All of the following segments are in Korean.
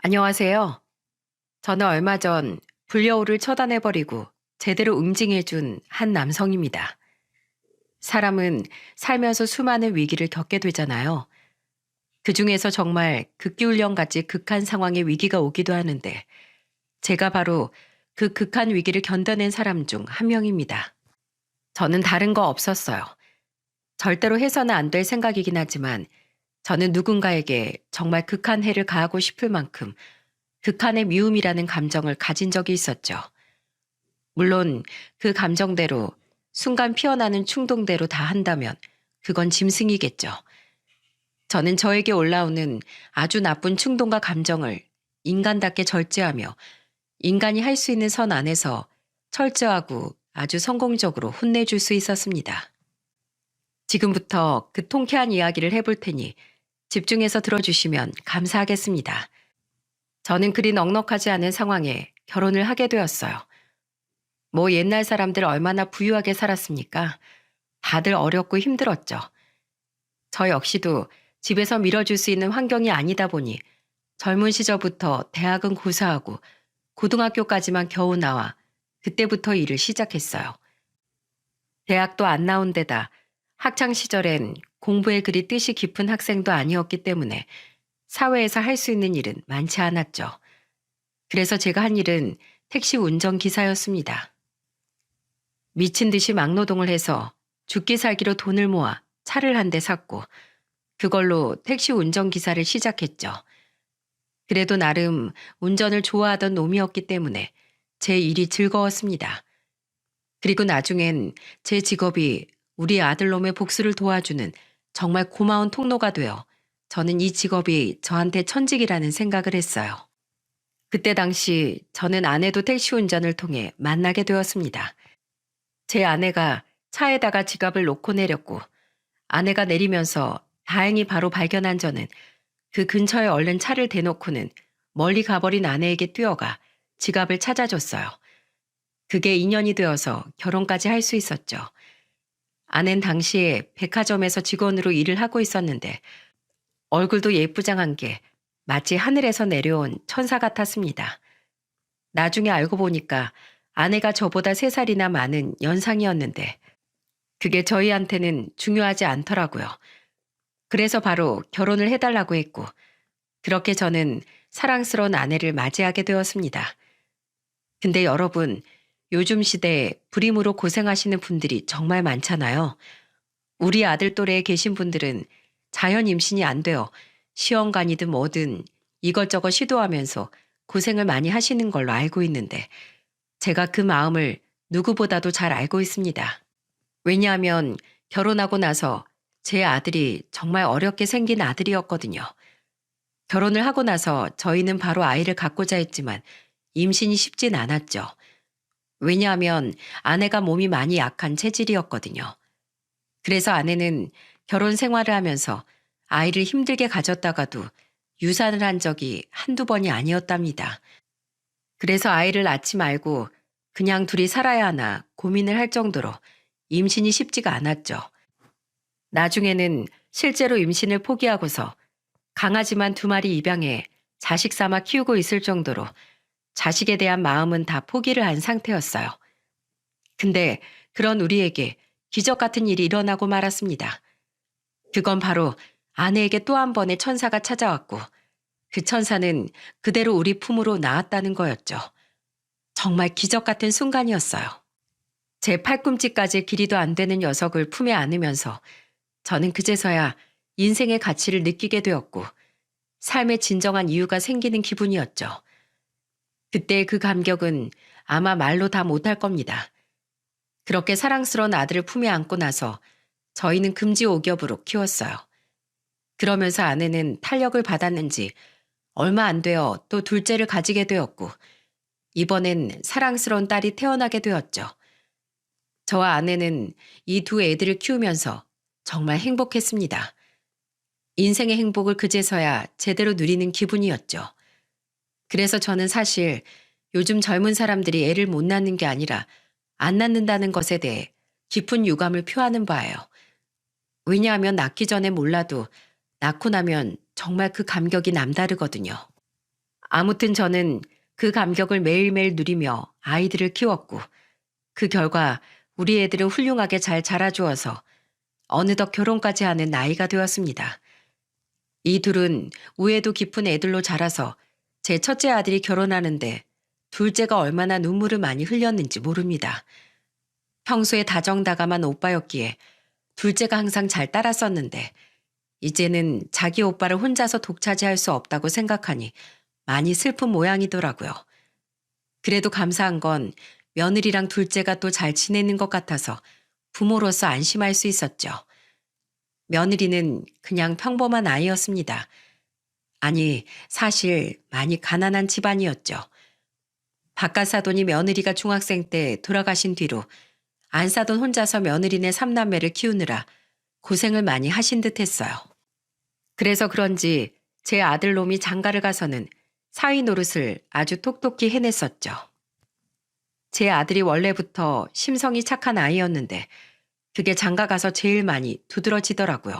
안녕하세요. 저는 얼마 전 불려우를 처단해버리고 제대로 응징해준 한 남성입니다. 사람은 살면서 수많은 위기를 겪게 되잖아요. 그 중에서 정말 극기훈련같이 극한 상황의 위기가 오기도 하는데 제가 바로 그 극한 위기를 견뎌낸 사람 중 한 명입니다. 저는 다른 거 없었어요. 절대로 해서는 안 될 생각이긴 하지만 저는 누군가에게 정말 극한 해를 가하고 싶을 만큼 극한의 미움이라는 감정을 가진 적이 있었죠. 물론 그 감정대로 순간 피어나는 충동대로 다 한다면 그건 짐승이겠죠. 저는 저에게 올라오는 아주 나쁜 충동과 감정을 인간답게 절제하며 인간이 할 수 있는 선 안에서 철저하고 아주 성공적으로 혼내줄 수 있었습니다. 지금부터 그 통쾌한 이야기를 해볼 테니 집중해서 들어주시면 감사하겠습니다. 저는 그리 넉넉하지 않은 상황에 결혼을 하게 되었어요. 뭐 옛날 사람들 얼마나 부유하게 살았습니까? 다들 어렵고 힘들었죠. 저 역시도 집에서 밀어줄 수 있는 환경이 아니다 보니 젊은 시절부터 대학은 고사하고 고등학교까지만 겨우 나와 그때부터 일을 시작했어요. 대학도 안 나온 데다 학창 시절엔 공부에 그리 뜻이 깊은 학생도 아니었기 때문에 사회에서 할 수 있는 일은 많지 않았죠. 그래서 제가 한 일은 택시 운전기사였습니다. 미친 듯이 막노동을 해서 죽기 살기로 돈을 모아 차를 한 대 샀고 그걸로 택시 운전기사를 시작했죠. 그래도 나름 운전을 좋아하던 놈이었기 때문에 제 일이 즐거웠습니다. 그리고 나중엔 제 직업이 우리 아들놈의 복수를 도와주는 정말 고마운 통로가 되어 저는 이 직업이 저한테 천직이라는 생각을 했어요. 그때 당시 저는 아내도 택시 운전을 통해 만나게 되었습니다. 제 아내가 차에다가 지갑을 놓고 내렸고 아내가 내리면서 다행히 바로 발견한 저는 그 근처에 얼른 차를 대놓고는 멀리 가버린 아내에게 뛰어가 지갑을 찾아줬어요. 그게 인연이 되어서 결혼까지 할 수 있었죠. 아낸 당시에 백화점에서 직원으로 일을 하고 있었는데 얼굴도 예쁘장한 게 마치 하늘에서 내려온 천사 같았습니다. 나중에 알고 보니까 아내가 저보다 3살이나 많은 연상이었는데 그게 저희한테는 중요하지 않더라고요. 그래서 바로 결혼을 해달라고 했고 그렇게 저는 사랑스러운 아내를 맞이하게 되었습니다. 근데 여러분, 요즘 시대에 불임으로 고생하시는 분들이 정말 많잖아요. 우리 아들 또래에 계신 분들은 자연 임신이 안 되어 시험관이든 뭐든 이것저것 시도하면서 고생을 많이 하시는 걸로 알고 있는데 제가 그 마음을 누구보다도 잘 알고 있습니다. 왜냐하면 결혼하고 나서 제 아들이 정말 어렵게 생긴 아들이었거든요. 결혼을 하고 나서 저희는 바로 아이를 갖고자 했지만 임신이 쉽진 않았죠. 왜냐하면 아내가 몸이 많이 약한 체질이었거든요. 그래서 아내는 결혼 생활을 하면서 아이를 힘들게 가졌다가도 유산을 한 적이 한두 번이 아니었답니다. 그래서 아이를 낳지 말고 그냥 둘이 살아야 하나 고민을 할 정도로 임신이 쉽지가 않았죠. 나중에는 실제로 임신을 포기하고서 강아지만 2마리 입양해 자식 삼아 키우고 있을 정도로 자식에 대한 마음은 다 포기를 한 상태였어요. 근데 그런 우리에게 기적 같은 일이 일어나고 말았습니다. 그건 바로 아내에게 또 한 번의 천사가 찾아왔고 그 천사는 그대로 우리 품으로 나왔다는 거였죠. 정말 기적 같은 순간이었어요. 제 팔꿈치까지 길이도 안 되는 녀석을 품에 안으면서 저는 그제서야 인생의 가치를 느끼게 되었고 삶의 진정한 이유가 생기는 기분이었죠. 그때의 그 감격은 아마 말로 다 못할 겁니다. 그렇게 사랑스러운 아들을 품에 안고 나서 저희는 금지옥엽으로 키웠어요. 그러면서 아내는 탄력을 받았는지 얼마 안 되어 또 둘째를 가지게 되었고 이번엔 사랑스러운 딸이 태어나게 되었죠. 저와 아내는 이 2 애들을 키우면서 정말 행복했습니다. 인생의 행복을 그제서야 제대로 누리는 기분이었죠. 그래서 저는 사실 요즘 젊은 사람들이 애를 못 낳는 게 아니라 안 낳는다는 것에 대해 깊은 유감을 표하는 바예요. 왜냐하면 낳기 전에 몰라도 낳고 나면 정말 그 감격이 남다르거든요. 아무튼 저는 그 감격을 매일매일 누리며 아이들을 키웠고 그 결과 우리 애들은 훌륭하게 잘 자라주어서 어느덧 결혼까지 하는 나이가 되었습니다. 이 둘은 우애도 깊은 애들로 자라서 제 첫째 아들이 결혼하는데 둘째가 얼마나 눈물을 많이 흘렸는지 모릅니다. 평소에 다정다감한 오빠였기에 둘째가 항상 잘 따랐었는데 이제는 자기 오빠를 혼자서 독차지할 수 없다고 생각하니 많이 슬픈 모양이더라고요. 그래도 감사한 건 며느리랑 둘째가 또 잘 지내는 것 같아서 부모로서 안심할 수 있었죠. 며느리는 그냥 평범한 아이였습니다. 아니, 사실 많이 가난한 집안이었죠. 바깥 사돈이 며느리가 중학생 때 돌아가신 뒤로 안 사돈 혼자서 며느리네 삼남매를 키우느라 고생을 많이 하신 듯 했어요. 그래서 그런지 제 아들놈이 장가를 가서는 사위 노릇을 아주 똑똑히 해냈었죠. 제 아들이 원래부터 심성이 착한 아이였는데 그게 장가 가서 제일 많이 두드러지더라고요.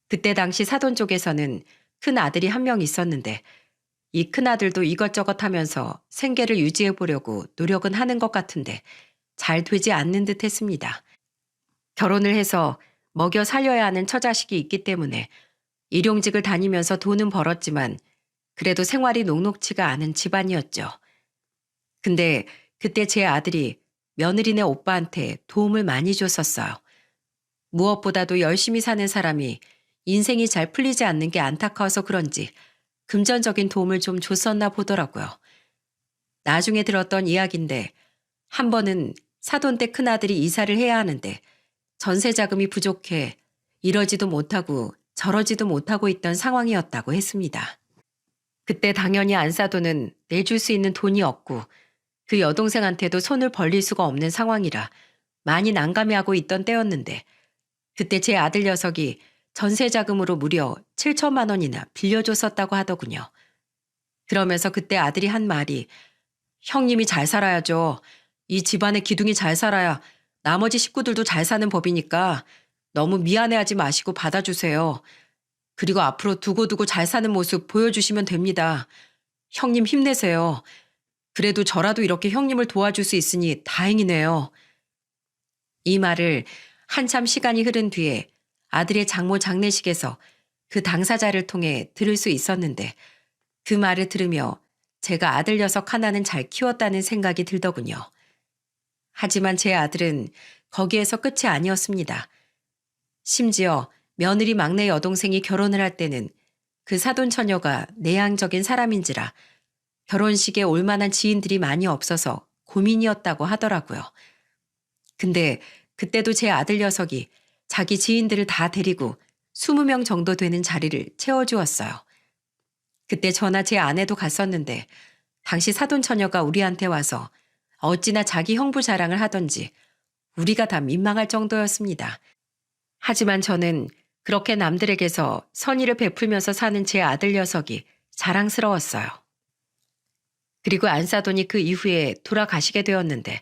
그때 당시 사돈 쪽에서는 큰 아들이 한 명 있었는데 이 큰아들도 이것저것 하면서 생계를 유지해 보려고 노력은 하는 것 같은데 잘 되지 않는 듯 했습니다. 결혼을 해서 먹여 살려야 하는 처자식이 있기 때문에 일용직을 다니면서 돈은 벌었지만 그래도 생활이 녹록치가 않은 집안이었죠. 근데 그때 제 아들이 며느리네 오빠한테 도움을 많이 줬었어요. 무엇보다도 열심히 사는 사람이 인생이 잘 풀리지 않는 게 안타까워서 그런지 금전적인 도움을 좀 줬었나 보더라고요. 나중에 들었던 이야기인데 한 번은 사돈 때 큰아들이 이사를 해야 하는데 전세 자금이 부족해 이러지도 못하고 저러지도 못하고 있던 상황이었다고 했습니다. 그때 당연히 안사돈은 내줄 수 있는 돈이 없고 그 여동생한테도 손을 벌릴 수가 없는 상황이라 많이 난감해하고 있던 때였는데 그때 제 아들 녀석이 전세 자금으로 무려 7천만 원이나 빌려줬었다고 하더군요. 그러면서 그때 아들이 한 말이 형님이 잘 살아야죠. 이 집안의 기둥이 잘 살아야 나머지 식구들도 잘 사는 법이니까 너무 미안해하지 마시고 받아주세요. 그리고 앞으로 두고두고 잘 사는 모습 보여주시면 됩니다. 형님 힘내세요. 그래도 저라도 이렇게 형님을 도와줄 수 있으니 다행이네요. 이 말을 한참 시간이 흐른 뒤에 아들의 장모 장례식에서 그 당사자를 통해 들을 수 있었는데 그 말을 들으며 제가 아들 녀석 하나는 잘 키웠다는 생각이 들더군요. 하지만 제 아들은 거기에서 끝이 아니었습니다. 심지어 며느리 막내 여동생이 결혼을 할 때는 그 사돈 처녀가 내향적인 사람인지라 결혼식에 올 만한 지인들이 많이 없어서 고민이었다고 하더라고요. 근데 그때도 제 아들 녀석이 자기 지인들을 다 데리고 20명 정도 되는 자리를 채워주었어요. 그때 저나 제 아내도 갔었는데 당시 사돈 처녀가 우리한테 와서 어찌나 자기 형부 자랑을 하던지 우리가 다 민망할 정도였습니다. 하지만 저는 그렇게 남들에게서 선의를 베풀면서 사는 제 아들 녀석이 자랑스러웠어요. 그리고 안사돈이 그 이후에 돌아가시게 되었는데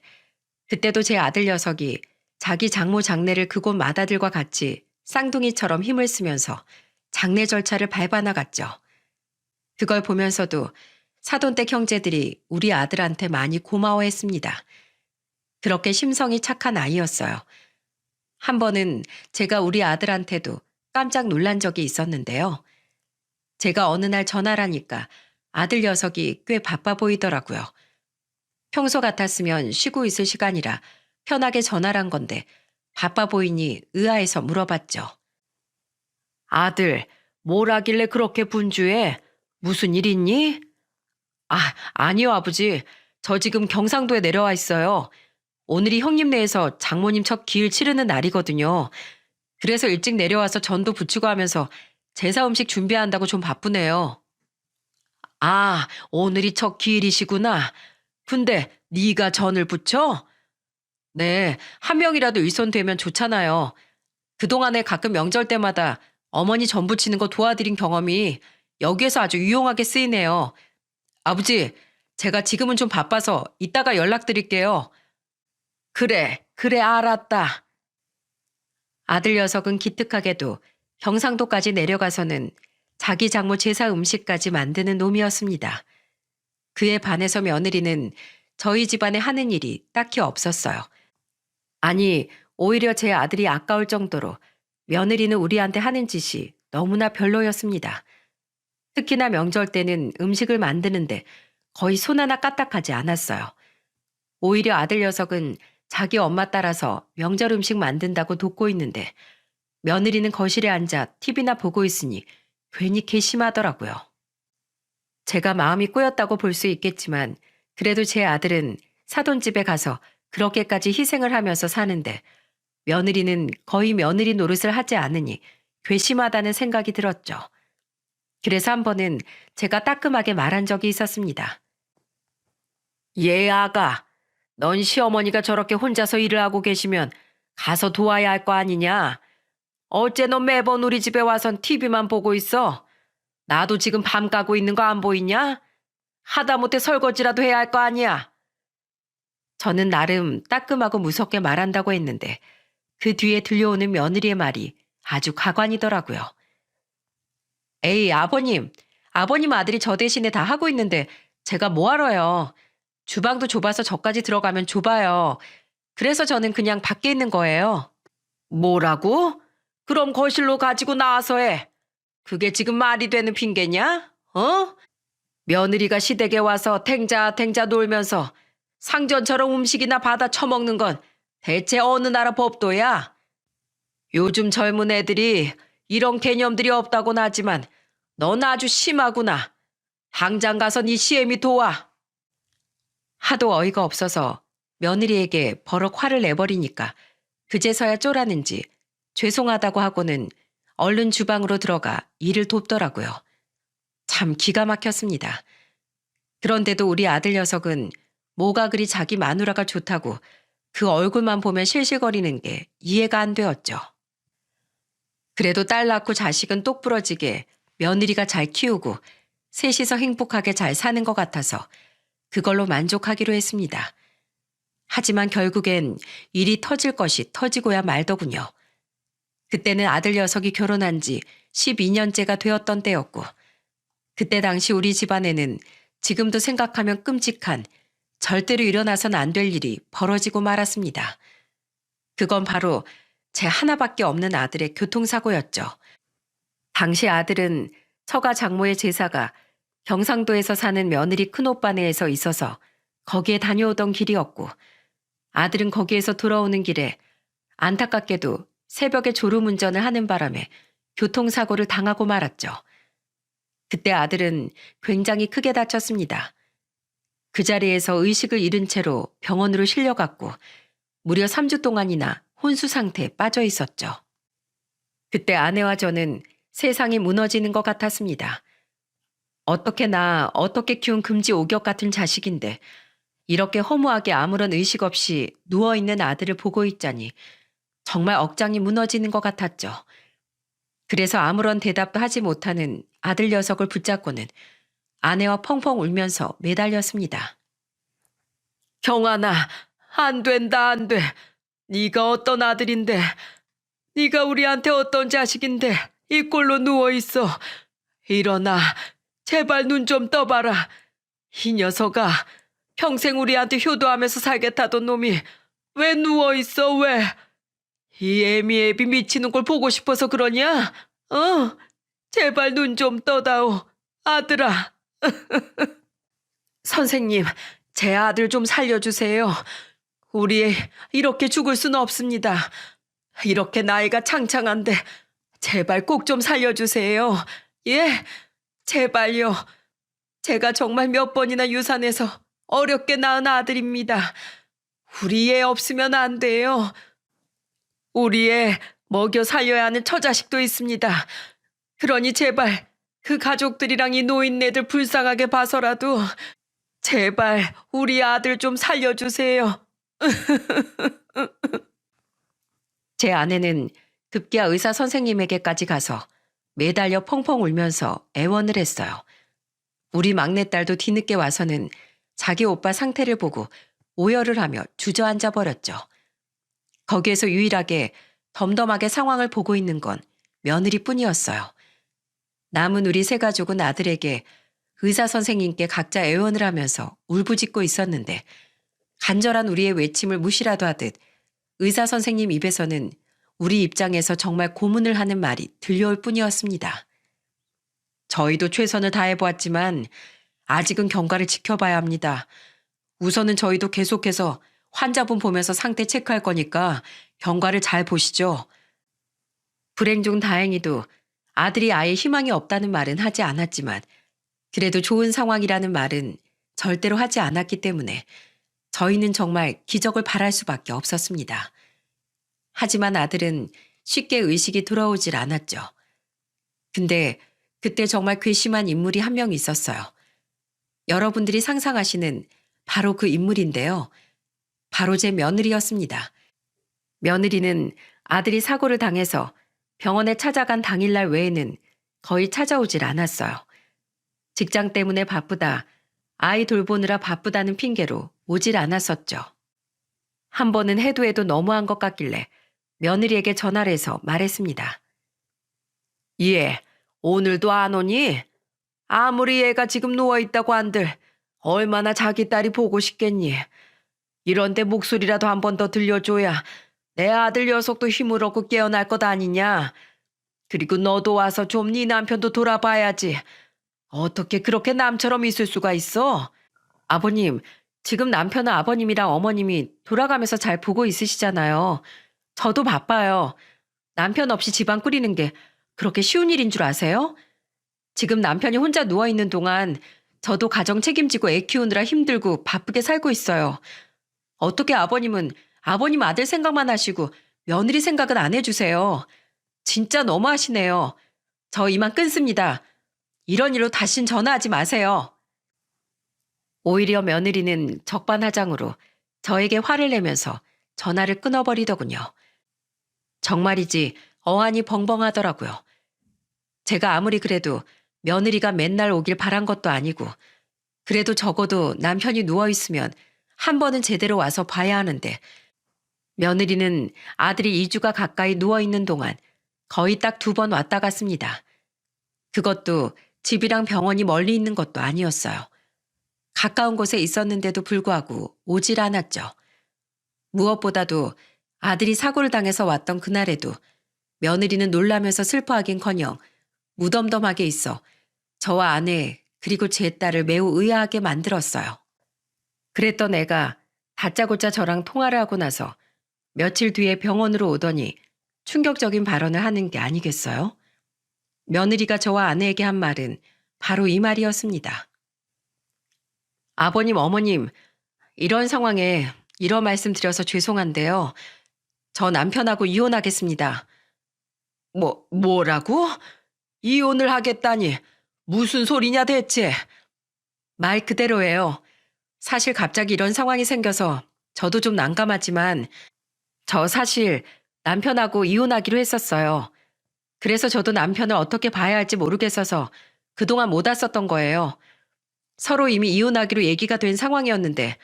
그때도 제 아들 녀석이 자기 장모 장례를 그곳 맏아들과 같이 쌍둥이처럼 힘을 쓰면서 장례 절차를 밟아 나갔죠. 그걸 보면서도 사돈댁 형제들이 우리 아들한테 많이 고마워했습니다. 그렇게 심성이 착한 아이였어요. 한 번은 제가 우리 아들한테도 깜짝 놀란 적이 있었는데요. 제가 어느 날 전화를 하니까 아들 녀석이 꽤 바빠 보이더라고요. 평소 같았으면 쉬고 있을 시간이라 편하게 전화를 한 건데 바빠 보이니 의아해서 물어봤죠. 아들, 뭘 하길래 그렇게 분주해? 무슨 일 있니? 아니요, 아버지. 저 지금 경상도에 내려와 있어요. 오늘이 형님네에서 장모님 첫 기일 치르는 날이거든요. 그래서 일찍 내려와서 전도 부치고 하면서 제사 음식 준비한다고 좀 바쁘네요. 오늘이 첫 기일이시구나. 근데 네가 전을 부쳐? 네, 한 명이라도 일손되면 좋잖아요. 그동안에 가끔 명절 때마다 어머니 전 부치는 거 도와드린 경험이 여기에서 아주 유용하게 쓰이네요. 아버지, 제가 지금은 좀 바빠서 이따가 연락드릴게요. 그래, 그래, 알았다. 아들 녀석은 기특하게도 경상도까지 내려가서는 자기 장모 제사 음식까지 만드는 놈이었습니다. 그에 반해서 며느리는 저희 집안에 하는 일이 딱히 없었어요. 아니, 오히려 제 아들이 아까울 정도로 며느리는 우리한테 하는 짓이 너무나 별로였습니다. 특히나 명절 때는 음식을 만드는데 거의 손 하나 까딱하지 않았어요. 오히려 아들 녀석은 자기 엄마 따라서 명절 음식 만든다고 돕고 있는데 며느리는 거실에 앉아 TV나 보고 있으니 괜히 괘씸하더라고요. 제가 마음이 꼬였다고 볼 수 있겠지만 그래도 제 아들은 사돈집에 가서 그렇게까지 희생을 하면서 사는데 며느리는 거의 며느리 노릇을 하지 않으니 괘씸하다는 생각이 들었죠. 그래서 한 번은 제가 따끔하게 말한 적이 있었습니다. 예, 아가. 넌 시어머니가 저렇게 혼자서 일을 하고 계시면 가서 도와야 할 거 아니냐? 어째 너 매번 우리 집에 와선 TV만 보고 있어? 나도 지금 밤 까고 있는 거 안 보이냐? 하다못해 설거지라도 해야 할 거 아니야? 저는 나름 따끔하고 무섭게 말한다고 했는데 그 뒤에 들려오는 며느리의 말이 아주 가관이더라고요. 에이, 아버님. 아버님 아들이 저 대신에 다 하고 있는데 제가 뭐 하러요? 주방도 좁아서 저까지 들어가면 좁아요. 그래서 저는 그냥 밖에 있는 거예요. 뭐라고? 그럼 거실로 가지고 나와서 해. 그게 지금 말이 되는 핑계냐? 어? 며느리가 시댁에 와서 탱자탱자 놀면서 상전처럼 음식이나 받아 처먹는 건 대체 어느 나라 법도야? 요즘 젊은 애들이 이런 개념들이 없다고는 하지만 넌 아주 심하구나. 당장 가서 네 시애미 도와. 하도 어이가 없어서 며느리에게 버럭 화를 내버리니까 그제서야 쫄았는지 죄송하다고 하고는 얼른 주방으로 들어가 일을 돕더라고요. 참 기가 막혔습니다. 그런데도 우리 아들 녀석은 뭐가 그리 자기 마누라가 좋다고 그 얼굴만 보면 실실거리는 게 이해가 안 되었죠. 그래도 딸 낳고 자식은 똑부러지게 며느리가 잘 키우고 셋이서 행복하게 잘 사는 것 같아서 그걸로 만족하기로 했습니다. 하지만 결국엔 일이 터질 것이 터지고야 말더군요. 그때는 아들 녀석이 결혼한 지 12년째가 되었던 때였고 그때 당시 우리 집안에는 지금도 생각하면 끔찍한 절대로 일어나선 안 될 일이 벌어지고 말았습니다. 그건 바로 제 하나밖에 없는 아들의 교통사고였죠. 당시 아들은 처가 장모의 제사가 경상도에서 사는 며느리 큰오빠네에서 있어서 거기에 다녀오던 길이었고 아들은 거기에서 돌아오는 길에 안타깝게도 새벽에 졸음운전을 하는 바람에 교통사고를 당하고 말았죠. 그때 아들은 굉장히 크게 다쳤습니다. 그 자리에서 의식을 잃은 채로 병원으로 실려갔고 무려 3주 동안이나 혼수 상태에 빠져 있었죠. 그때 아내와 저는 세상이 무너지는 것 같았습니다. 어떻게 키운 금지 오격 같은 자식인데 이렇게 허무하게 아무런 의식 없이 누워있는 아들을 보고 있자니 정말 억장이 무너지는 것 같았죠. 그래서 아무런 대답도 하지 못하는 아들 녀석을 붙잡고는 아내와 펑펑 울면서 매달렸습니다. 경아나, 안 된다, 안 돼. 네가 어떤 아들인데, 네가 우리한테 어떤 자식인데 이 꼴로 누워있어. 일어나, 제발 눈 좀 떠봐라. 이 녀석아, 평생 우리한테 효도하면서 살겠다던 놈이 왜 누워있어, 왜? 이 애미애비 미치는 걸 보고 싶어서 그러냐? 제발 눈 좀 떠다오, 아들아. 선생님, 제 아들 좀 살려주세요. 우리 애 이렇게 죽을 수는 없습니다. 이렇게 나이가 창창한데 제발 꼭 좀 살려주세요. 예, 제발요. 제가 정말 몇 번이나 유산해서 어렵게 낳은 아들입니다. 우리 애 없으면 안 돼요. 우리 애 먹여 살려야 하는 처자식도 있습니다. 그러니 제발 그 가족들이랑 이 노인네들 불쌍하게 봐서라도 제발 우리 아들 좀 살려주세요. 제 아내는 급기야 의사 선생님에게까지 가서 매달려 펑펑 울면서 애원을 했어요. 우리 막내딸도 뒤늦게 와서는 자기 오빠 상태를 보고 오열을 하며 주저앉아 버렸죠. 거기에서 유일하게 덤덤하게 상황을 보고 있는 건 며느리뿐이었어요. 남은 우리 세 가족은 아들에게 의사 선생님께 각자 애원을 하면서 울부짖고 있었는데 간절한 우리의 외침을 무시라도 하듯 의사 선생님 입에서는 우리 입장에서 정말 고문을 하는 말이 들려올 뿐이었습니다. 저희도 최선을 다해보았지만 아직은 경과를 지켜봐야 합니다. 우선은 저희도 계속해서 환자분 보면서 상태 체크할 거니까 경과를 잘 보시죠. 불행 중 다행히도 아들이 아예 희망이 없다는 말은 하지 않았지만 그래도 좋은 상황이라는 말은 절대로 하지 않았기 때문에 저희는 정말 기적을 바랄 수밖에 없었습니다. 하지만 아들은 쉽게 의식이 돌아오질 않았죠. 근데 그때 정말 괘씸한 인물이 한 명 있었어요. 여러분들이 상상하시는 바로 그 인물인데요. 바로 제 며느리였습니다. 며느리는 아들이 사고를 당해서 병원에 찾아간 당일날 외에는 거의 찾아오질 않았어요. 직장 때문에 바쁘다, 아이 돌보느라 바쁘다는 핑계로 오질 않았었죠. 한 번은 해도 해도 너무한 것 같길래 며느리에게 전화를 해서 말했습니다. 얘, 오늘도 안 오니? 아무리 얘가 지금 누워있다고 한들 얼마나 자기 딸이 보고 싶겠니? 이런데 목소리라도 한 번 더 들려줘야 내 아들 녀석도 힘을 얻고 깨어날 것 아니냐? 그리고 너도 와서 좀 네 남편도 돌아봐야지. 어떻게 그렇게 남처럼 있을 수가 있어? 아버님, 지금 남편은 아버님이랑 어머님이 돌아가면서 잘 보고 있으시잖아요. 저도 바빠요. 남편 없이 집안 꾸리는 게 그렇게 쉬운 일인 줄 아세요? 지금 남편이 혼자 누워있는 동안 저도 가정 책임지고 애 키우느라 힘들고 바쁘게 살고 있어요. 어떻게 아버님은 아버님 아들 생각만 하시고 며느리 생각은 안 해주세요. 진짜 너무하시네요. 저 이만 끊습니다. 이런 일로 다신 전화하지 마세요. 오히려 며느리는 적반하장으로 저에게 화를 내면서 전화를 끊어버리더군요. 정말이지 어안이 벙벙하더라고요. 제가 아무리 그래도 며느리가 맨날 오길 바란 것도 아니고 그래도 적어도 남편이 누워있으면 한 번은 제대로 와서 봐야 하는데 며느리는 아들이 2주가 가까이 누워있는 동안 거의 딱 2번 왔다 갔습니다. 그것도 집이랑 병원이 멀리 있는 것도 아니었어요. 가까운 곳에 있었는데도 불구하고 오질 않았죠. 무엇보다도 아들이 사고를 당해서 왔던 그날에도 며느리는 놀라면서 슬퍼하긴커녕 무덤덤하게 있어 저와 아내 그리고 제 딸을 매우 의아하게 만들었어요. 그랬던 애가 다짜고짜 저랑 통화를 하고 나서 며칠 뒤에 병원으로 오더니 충격적인 발언을 하는 게 아니겠어요? 며느리가 저와 아내에게 한 말은 바로 이 말이었습니다. 아버님, 어머님, 이런 상황에 이런 말씀 드려서 죄송한데요. 저 남편하고 이혼하겠습니다. 뭐라고? 이혼을 하겠다니 무슨 소리냐 대체? 말 그대로예요. 사실 갑자기 이런 상황이 생겨서 저도 좀 난감하지만 저 사실 남편하고 이혼하기로 했었어요. 그래서 저도 남편을 어떻게 봐야 할지 모르겠어서 그동안 못 왔었던 거예요. 서로 이미 이혼하기로 얘기가 된 상황이었는데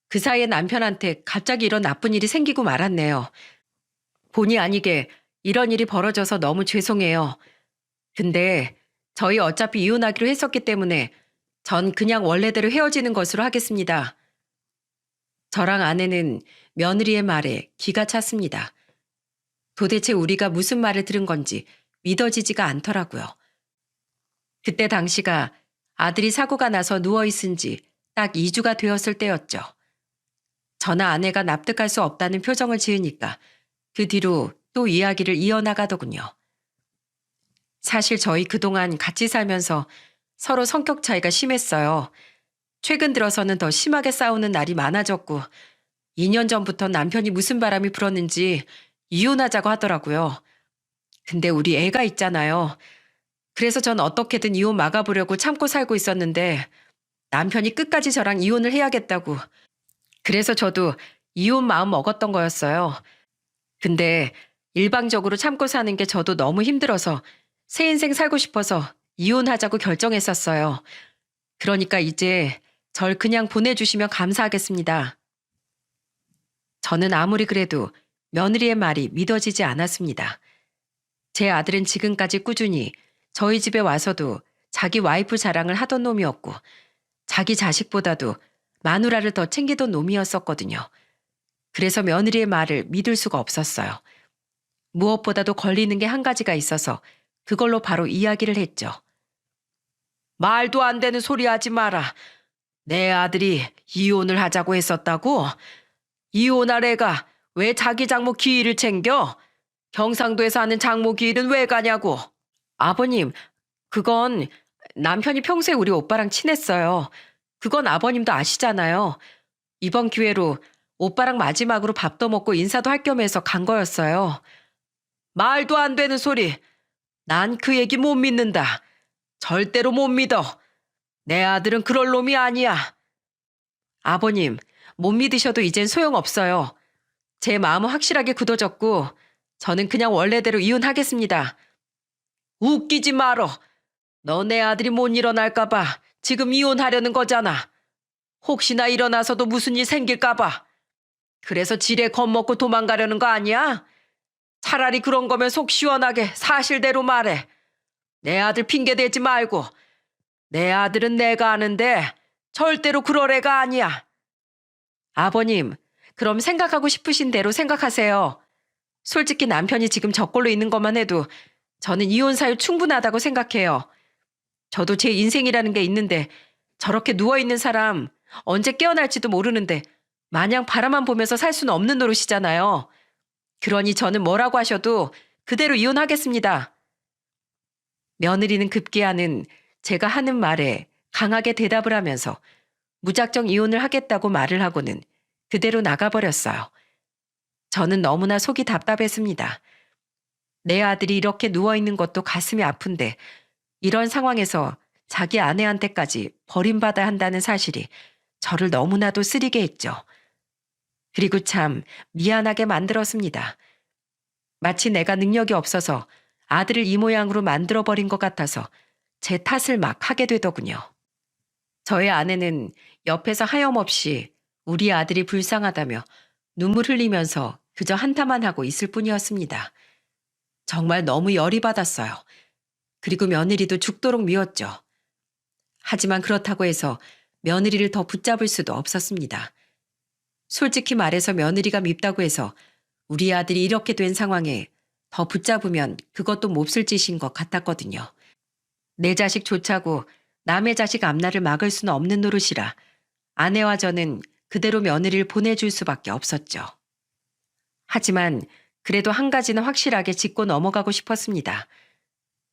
그 사이에 남편한테 갑자기 이런 나쁜 일이 생기고 말았네요. 본의 아니게 이런 일이 벌어져서 너무 죄송해요. 근데 저희 어차피 이혼하기로 했었기 때문에 전 그냥 원래대로 헤어지는 것으로 하겠습니다. 저랑 아내는 며느리의 말에 기가 찼습니다. 도대체 우리가 무슨 말을 들은 건지 믿어지지가 않더라고요. 그때 당시가 아들이 사고가 나서 누워있은 지 딱 2주가 되었을 때였죠. 저나 아내가 납득할 수 없다는 표정을 지으니까 그 뒤로 또 이야기를 이어나가더군요. 사실 저희 그동안 같이 살면서 서로 성격 차이가 심했어요. 최근 들어서는 더 심하게 싸우는 날이 많아졌고 2년 전부터 남편이 무슨 바람이 불었는지 이혼하자고 하더라고요. 근데 우리 애가 있잖아요. 그래서 전 어떻게든 이혼 막아보려고 참고 살고 있었는데 남편이 끝까지 저랑 이혼을 해야겠다고. 그래서 저도 이혼 마음 먹었던 거였어요. 근데 일방적으로 참고 사는 게 저도 너무 힘들어서 새 인생 살고 싶어서 이혼하자고 결정했었어요. 그러니까 이제 절 그냥 보내주시면 감사하겠습니다. 저는 아무리 그래도 며느리의 말이 믿어지지 않았습니다. 제 아들은 지금까지 꾸준히 저희 집에 와서도 자기 와이프 자랑을 하던 놈이었고 자기 자식보다도 마누라를 더 챙기던 놈이었었거든요. 그래서 며느리의 말을 믿을 수가 없었어요. 무엇보다도 걸리는 게 한 가지가 있어서 그걸로 바로 이야기를 했죠. 말도 안 되는 소리 하지 마라. 내 아들이 이혼을 하자고 했었다고? 이혼할 애가 왜 자기 장모 기일을 챙겨? 경상도에서 하는 장모 기일은 왜 가냐고? 아버님, 그건 남편이 평소에 우리 오빠랑 친했어요. 그건 아버님도 아시잖아요. 이번 기회로 오빠랑 마지막으로 밥도 먹고 인사도 할 겸해서 간 거였어요. 말도 안 되는 소리. 난 그 얘기 못 믿는다. 절대로 못 믿어. 내 아들은 그럴 놈이 아니야. 아버님, 못 믿으셔도 이젠 소용없어요. 제 마음은 확실하게 굳어졌고 저는 그냥 원래대로 이혼하겠습니다. 웃기지 말어. 너 내 아들이 못 일어날까 봐 지금 이혼하려는 거잖아. 혹시나 일어나서도 무슨 일 생길까 봐. 그래서 지레 겁먹고 도망가려는 거 아니야? 차라리 그런 거면 속 시원하게 사실대로 말해. 내 아들 핑계 대지 말고. 내 아들은 내가 아는데 절대로 그럴 애가 아니야. 아버님, 그럼 생각하고 싶으신 대로 생각하세요. 솔직히 남편이 지금 저꼴로 있는 것만 해도 저는 이혼 사유 충분하다고 생각해요. 저도 제 인생이라는 게 있는데 저렇게 누워있는 사람 언제 깨어날지도 모르는데 마냥 바라만 보면서 살 수는 없는 노릇이잖아요. 그러니 저는 뭐라고 하셔도 그대로 이혼하겠습니다. 며느리는 급기야는 제가 하는 말에 강하게 대답을 하면서 무작정 이혼을 하겠다고 말을 하고는 그대로 나가버렸어요. 저는 너무나 속이 답답했습니다. 내 아들이 이렇게 누워있는 것도 가슴이 아픈데 이런 상황에서 자기 아내한테까지 버림받아야 한다는 사실이 저를 너무나도 쓰리게 했죠. 그리고 참 미안하게 만들었습니다. 마치 내가 능력이 없어서 아들을 이 모양으로 만들어버린 것 같아서 제 탓을 막 하게 되더군요. 저의 아내는 옆에서 하염없이 우리 아들이 불쌍하다며 눈물 흘리면서 그저 한탄만 하고 있을 뿐이었습니다. 정말 너무 열이 받았어요. 그리고 며느리도 죽도록 미웠죠. 하지만 그렇다고 해서 며느리를 더 붙잡을 수도 없었습니다. 솔직히 말해서 며느리가 밉다고 해서 우리 아들이 이렇게 된 상황에 더 붙잡으면 그것도 몹쓸 짓인 것 같았거든요. 내 자식 조차고 남의 자식 앞날을 막을 수는 없는 노릇이라 아내와 저는 그대로 며느리를 보내줄 수밖에 없었죠. 하지만 그래도 한 가지는 확실하게 짚고 넘어가고 싶었습니다.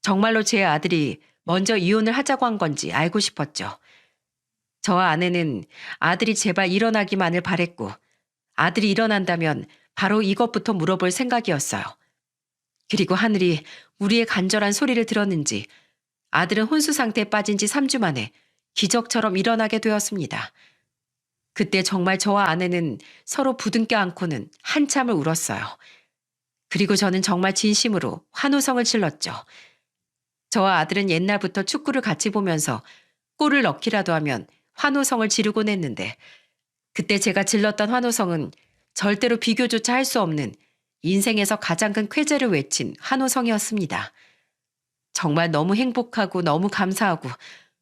정말로 제 아들이 먼저 이혼을 하자고 한 건지 알고 싶었죠. 저와 아내는 아들이 제발 일어나기만을 바랬고 아들이 일어난다면 바로 이것부터 물어볼 생각이었어요. 그리고 하늘이 우리의 간절한 소리를 들었는지 아들은 혼수 상태에 빠진 지 3주 만에 기적처럼 일어나게 되었습니다. 그때 정말 저와 아내는 서로 부둥켜 안고는 한참을 울었어요. 그리고 저는 정말 진심으로 환호성을 질렀죠. 저와 아들은 옛날부터 축구를 같이 보면서 골을 넣기라도 하면 환호성을 지르곤 했는데 그때 제가 질렀던 환호성은 절대로 비교조차 할 수 없는 인생에서 가장 큰 쾌재를 외친 환호성이었습니다. 정말 너무 행복하고 너무 감사하고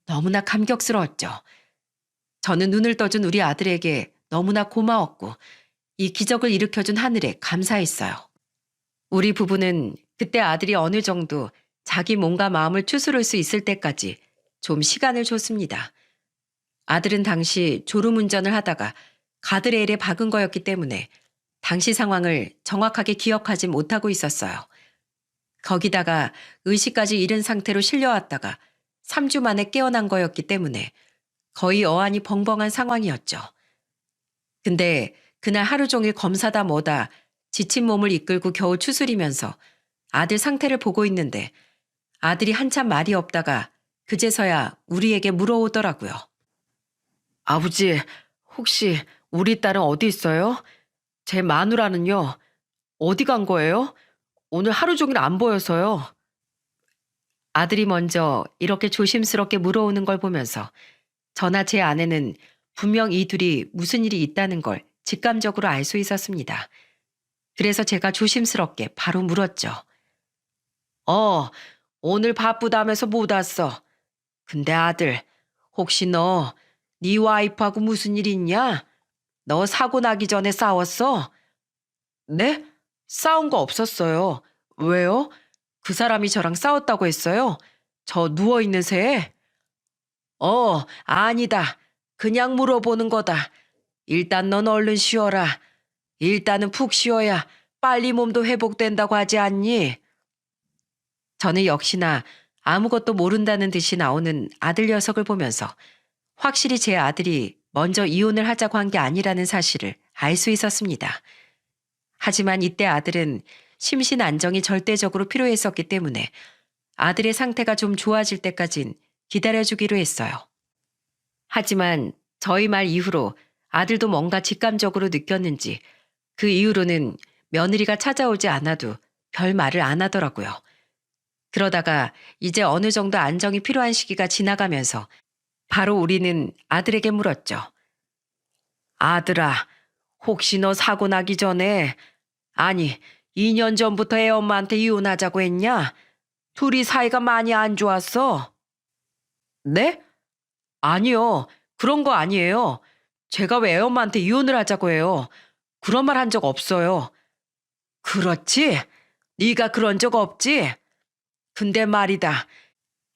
너무나 감격스러웠죠. 저는 눈을 떠준 우리 아들에게 너무나 고마웠고 이 기적을 일으켜준 하늘에 감사했어요. 우리 부부는 그때 아들이 어느 정도 자기 몸과 마음을 추스를 수 있을 때까지 좀 시간을 줬습니다. 아들은 당시 졸음운전을 하다가 가드레일에 박은 거였기 때문에 당시 상황을 정확하게 기억하지 못하고 있었어요. 거기다가 의식까지 잃은 상태로 실려왔다가 3주 만에 깨어난 거였기 때문에 거의 어안이 벙벙한 상황이었죠. 근데 그날 하루 종일 검사다 뭐다 지친 몸을 이끌고 겨우 추스리면서 아들 상태를 보고 있는데 아들이 한참 말이 없다가 그제서야 우리에게 물어오더라고요. 아버지, 혹시 우리 딸은 어디 있어요? 제 마누라는요. 어디 간 거예요? 오늘 하루 종일 안 보여서요. 아들이 먼저 이렇게 조심스럽게 물어오는 걸 보면서 저나 제 아내는 분명 이 둘이 무슨 일이 있다는 걸 직감적으로 알 수 있었습니다. 그래서 제가 조심스럽게 바로 물었죠. 오늘 바쁘다면서 못 왔어. 근데 아들, 혹시 네 와이프하고 무슨 일 있냐? 너 사고 나기 전에 싸웠어? 네? 싸운 거 없었어요. 왜요? 그 사람이 저랑 싸웠다고 했어요? 저 누워있는 새에? 아니다. 그냥 물어보는 거다. 일단 넌 얼른 쉬어라. 일단은 푹 쉬어야 빨리 몸도 회복된다고 하지 않니? 저는 역시나 아무것도 모른다는 듯이 나오는 아들 녀석을 보면서 확실히 제 아들이 먼저 이혼을 하자고 한 게 아니라는 사실을 알 수 있었습니다. 하지만 이때 아들은 심신 안정이 절대적으로 필요했었기 때문에 아들의 상태가 좀 좋아질 때까진 기다려주기로 했어요. 하지만 저희 말 이후로 아들도 뭔가 직감적으로 느꼈는지 그 이후로는 며느리가 찾아오지 않아도 별 말을 안 하더라고요. 그러다가 이제 어느 정도 안정이 필요한 시기가 지나가면서 바로 우리는 아들에게 물었죠. 아들아, 혹시 너 사고 나기 전에, 아니, 2년 전부터 애 엄마한테 이혼하자고 했냐? 둘이 사이가 많이 안 좋았어? 네? 아니요. 그런 거 아니에요. 제가 왜 애 엄마한테 이혼을 하자고 해요. 그런 말 한 적 없어요. 그렇지? 네가 그런 적 없지? 근데 말이다.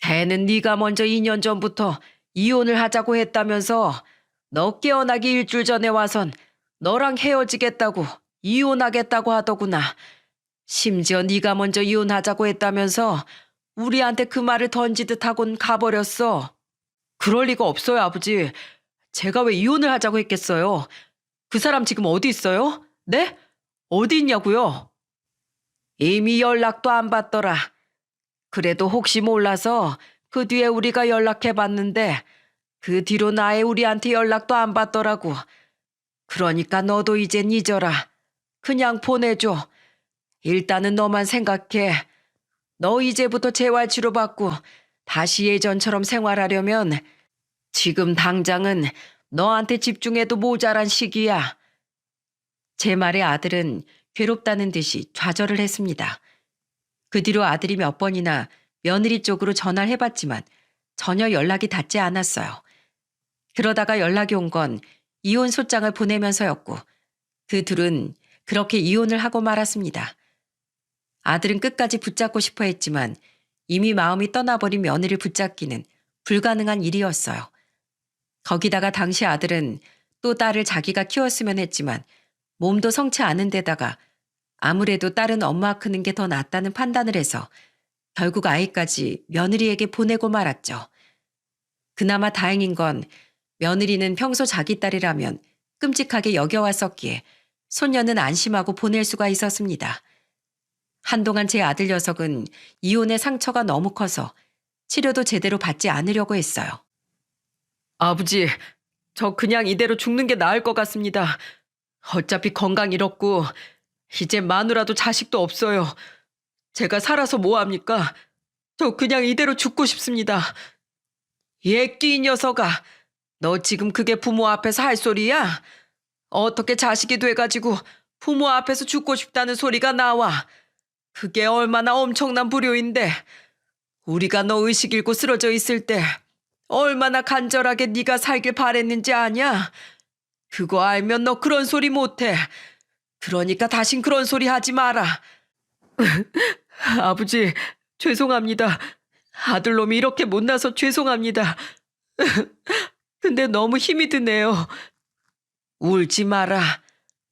애는 네가 먼저 2년 전부터 이혼을 하자고 했다면서 너 깨어나기 일주일 전에 와선 너랑 헤어지겠다고 이혼하겠다고 하더구나. 심지어 네가 먼저 이혼하자고 했다면서 우리한테 그 말을 던지듯 하곤 가버렸어. 그럴 리가 없어요, 아버지. 제가 왜 이혼을 하자고 했겠어요? 그 사람 지금 어디 있어요? 네? 어디 있냐고요? 이미 연락도 안 받더라. 그래도 혹시 몰라서 그 뒤에 우리가 연락해봤는데 그 뒤로 나의 우리한테 연락도 안 받더라고. 그러니까 너도 이젠 잊어라. 그냥 보내줘. 일단은 너만 생각해. 너 이제부터 재활 치료받고 다시 예전처럼 생활하려면 지금 당장은 너한테 집중해도 모자란 시기야. 제 말에 아들은 괴롭다는 듯이 좌절을 했습니다. 그 뒤로 아들이 몇 번이나 며느리 쪽으로 전화를 해봤지만 전혀 연락이 닿지 않았어요. 그러다가 연락이 온 건 이혼 소장을 보내면서였고 그 둘은 그렇게 이혼을 하고 말았습니다. 아들은 끝까지 붙잡고 싶어 했지만 이미 마음이 떠나버린 며느리를 붙잡기는 불가능한 일이었어요. 거기다가 당시 아들은 또 딸을 자기가 키웠으면 했지만 몸도 성치 않은 데다가 아무래도 딸은 엄마 크는 게 더 낫다는 판단을 해서 결국 아이까지 며느리에게 보내고 말았죠. 그나마 다행인 건 며느리는 평소 자기 딸이라면 끔찍하게 여겨왔었기에 손녀는 안심하고 보낼 수가 있었습니다. 한동안 제 아들 녀석은 이혼의 상처가 너무 커서 치료도 제대로 받지 않으려고 했어요. 아버지, 저 그냥 이대로 죽는 게 나을 것 같습니다. 어차피 건강 잃었고 이제 마누라도 자식도 없어요. 제가 살아서 뭐합니까? 저 그냥 이대로 죽고 싶습니다. 얘끼 이 녀석아, 너 지금 그게 부모 앞에서 할 소리야? 어떻게 자식이 돼가지고 부모 앞에서 죽고 싶다는 소리가 나와. 그게 얼마나 엄청난 불효인데. 우리가 너 의식 잃고 쓰러져 있을 때 얼마나 간절하게 네가 살길 바랬는지 아냐? 그거 알면 너 그런 소리 못해. 그러니까 다신 그런 소리 하지 마라. 아버지, 죄송합니다. 아들놈이 이렇게 못나서 죄송합니다. 근데 너무 힘이 드네요. 울지 마라.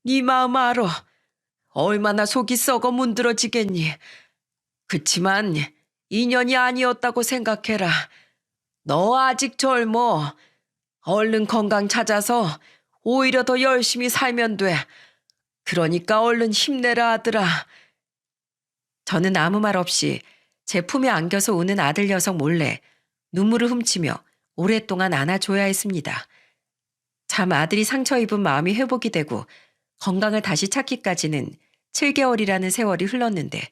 네 마음 알아. 얼마나 속이 썩어 문드러지겠니. 그치만 인연이 아니었다고 생각해라. 너 아직 젊어. 얼른 건강 찾아서 오히려 더 열심히 살면 돼. 그러니까 얼른 힘내라 아들아. 저는 아무 말 없이 제 품에 안겨서 우는 아들 녀석 몰래 눈물을 훔치며 오랫동안 안아줘야 했습니다. 참 아들이 상처 입은 마음이 회복이 되고 건강을 다시 찾기까지는 7개월이라는 세월이 흘렀는데